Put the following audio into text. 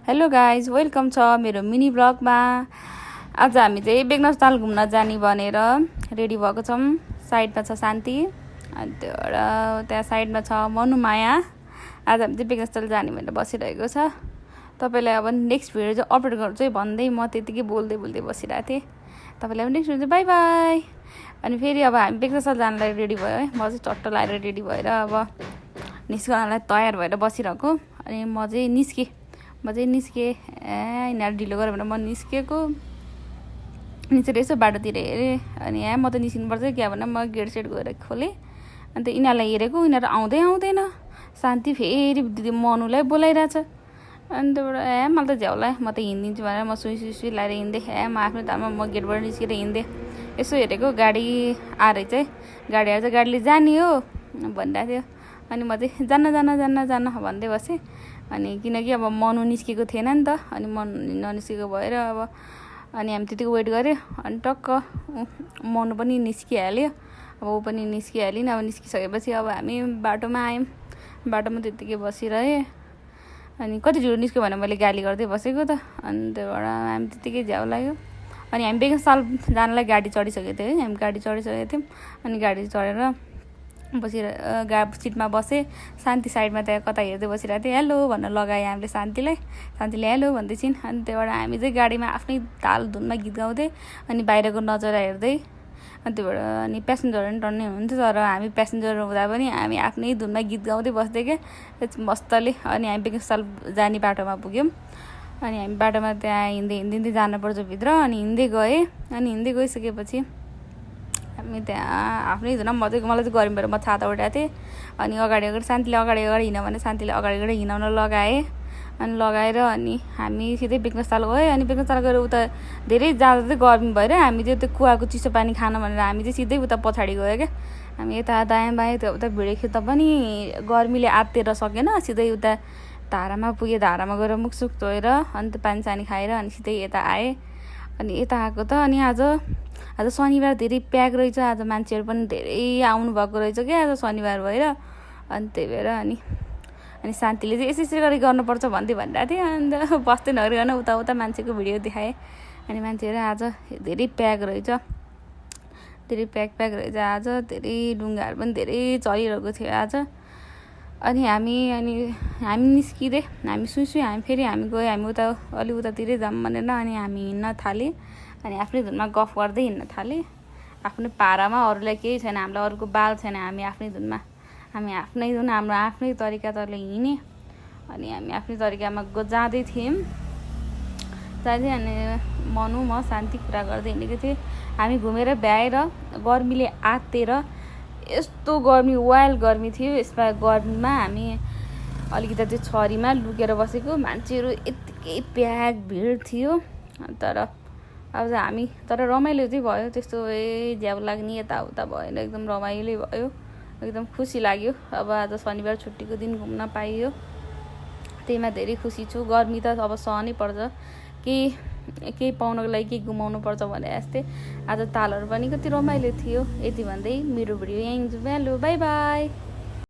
Hello guys, welcome छ मेरो mini ब्लगमा। आज हामी चाहिँ बेगनस्थाल घुम्न जाने भनेर रेडी भएको छौँ। साइडमा छ शान्ति अनि त्यहाँबाट त्यहाँ साइडमा छ मनुमाया। आज हामी चाहिँ बेगनस्थाल जाने भनेर बसिरहेको छ। तपाईँलाई अब नेक्स्ट भिडियो चाहिँ अपलोड गर्छु भन्दै म त्यतिकै बोल्दै बोल्दै बसिरहेको थिएँ। तपाईँलाई अब नेक्स्ट भिडियो चाहिँ बाई बाई। अनि फेरि अब हामी बेगनस्थाल जानलाई रेडी भयो है। म चाहिँ चट्ट लाएर रेडी भएर अब निस्कनलाई तयार भएर बसिरहेको। अनि म चाहिँ निस्केँ यिनीहरू ढिलो गरेर भनेर म निस्केको। निस्केर यसो बाटोतिर हेरेँ अनि म त निस्किनुपर्छ क्या भनेर म गेट सेट गएर खोलेँ। अन्त यिनीहरूलाई हेरेको, यिनीहरू आउँदैन। शान्ति फेरि दिदी मनुलाई बोलाइरहेछ। अनि त्यहाँबाट मलाई त झ्याउला, म त हिँडिदिन्छु भनेर म सुई लाएर हिँड्दै म आफ्नो तालमा म गेटबाट निस्केर हिँड्दै यसो हेरेको गाडी आएर चाहिँ गाडीले जाने हो भनिरहेको थियो। अनि म चाहिँ जान्न भन्दै बसेँ। अनि किनकि अब मनु निस्केको थिएन नि त, अनि मनु ननिस्केको भएर अब अनि हामी त्यतिको वेट गऱ्यो। अनि टक्क मनु पनि निस्किहाल्यो। अब ऊ पनि निस्किहालिन्। अब निस्किसकेपछि अब हामी बाटोमा आयौँ। बाटोमा त्यतिकै बसिरहेँ। अनि कति ढिलो निस्क्यो भने मैले गाली गर्दै बसेको त। अनि त्यहाँबाट हामी त्यतिकै झ्याउ लाग्यो। अनि हामी बेगनस्थाल जानलाई गाडी चढिसकेको थियो है। हामी गाडी चढिसकेको थियौँ। अनि गाडी चढेर सिटमा बसेँ। शान्ति साइडमा त्यहाँ कता हेर्दै बसिरहेको थिएँ। हेलो भनेर लगाएँ हामीले शान्तिले हेलो भन्दैछिन्। अनि त्यहाँबाट हामी चाहिँ गाडीमा आफ्नै ताल धुनमा गीत गाउँदै अनि बाहिरको नजारा हेर्दै अनि त्योबाट अनि प्यासेन्जरहरू पनि टन्नै हुन्थ्यो। तर हामी प्यासेन्जर हुँदा पनि हामी आफ्नै धुनमा गीत गाउँदै बस्थ्यो क्या मस्तले। अनि हामी बेगनस्थाल जाने बाटोमा पुग्यौँ। अनि हामी बाटोमा त्यहाँ हिँड्दै जानुपर्छ भित्र। अनि हिँड्दै गएँ। अनि हिँड्दै गइसकेपछि हामी त्यहाँ आफ्नै धुनमा मलाई चाहिँ गर्मी भएर म छाता उठाएको थिएँ। अनि अगाडि शान्तिले अगाडि हिँड भने शान्तिले अगाडि हिँडाउन लगाएँ। अनि लगाएर अनि हामी सिधै बेगनस्थाल गएँ। अनि बेगनस्थाल गएर उता धेरै ज्यादा चाहिँ गर्मी भएर हामी चाहिँ त्यो कुवाको चिसो पानी खान भनेर हामी चाहिँ सिधै उता पछाडि गयो क्या। हामी यता दायाँ बायाँ त्यो उता भिडेको थियो पनि गर्मीले आत्तिएर सकेन। सिधै उता धारामा पुगेँ। धारामा गएर मुखसुख धोएर अनि त पानी सानी खाएर अनि सिधै यता आएँ। अनि यता आएको त अनि आज शनिबार धेरै प्याक रहेछ। आज मान्छेहरू पनि धेरै आउनु भएको रहेछ क्या आज शनिबार भएर। अनि त्यही भएर अनि शान्तिले चाहिँ यसरी गरी गर्नुपर्छ भनिरहेको थियो। अन्त बस्दै नगरिकन उता मान्छेको भिडियो देखाएँ। अनि मान्छेहरू आज धेरै प्याक रहेछ। आज धेरै डुङ्गाहरू पनि धेरै चलिरहेको थियो आज। अनि हामी निस्किँदै हामी हामी फेरि हामी गयो। हामी उतातिरै जाऊँ भनेर अनि हामी हिँड्न थालेँ। अनि आफ्नै धुनमा गफ गर्दै हिँड्न थालेँ। आफ्नो पारामा अरूलाई केही छैन, हामीलाई अरूको बाल छैन। हामी आफ्नै धुनमा हाम्रो आफ्नै तरिकाले हिँडेँ। अनि हामी आफ्नै तरिकामा जाँदै थियौँ। अनि मनु म शान्ति कुरा गर्दै हिँडेको थिएँ। हामी घुमेर भ्याएर गर्मीले आत्तेर यस्तो गर्मी वाइल्ड गर्मी थियो। यसमा गर्मीमा हामी अलिकति त्यो छरीमा लुकेर बसेको। मान्छेहरू यत्तिकै प्याक भिड थियो। तर रमाइलो चाहिँ भयो। त्यस्तो झ्याउ लाग्ने यताउता भएन। एकदम रमाइलो भयो। एकदम खुसी लाग्यो। अब आज शनिबार छुट्टीको दिन घुम्न पाइयो। त्यहीमा धेरै खुसी छु। गर्मी त अब सहनै पर्छ। केही पाउनको लागि केही गुमाउनु पर्छ भने जस्तै आज तालहरू पनि कति रमाइलो थियो। यति भन्दै मेरो भिडियो यहीँ हेलो बाई बाई।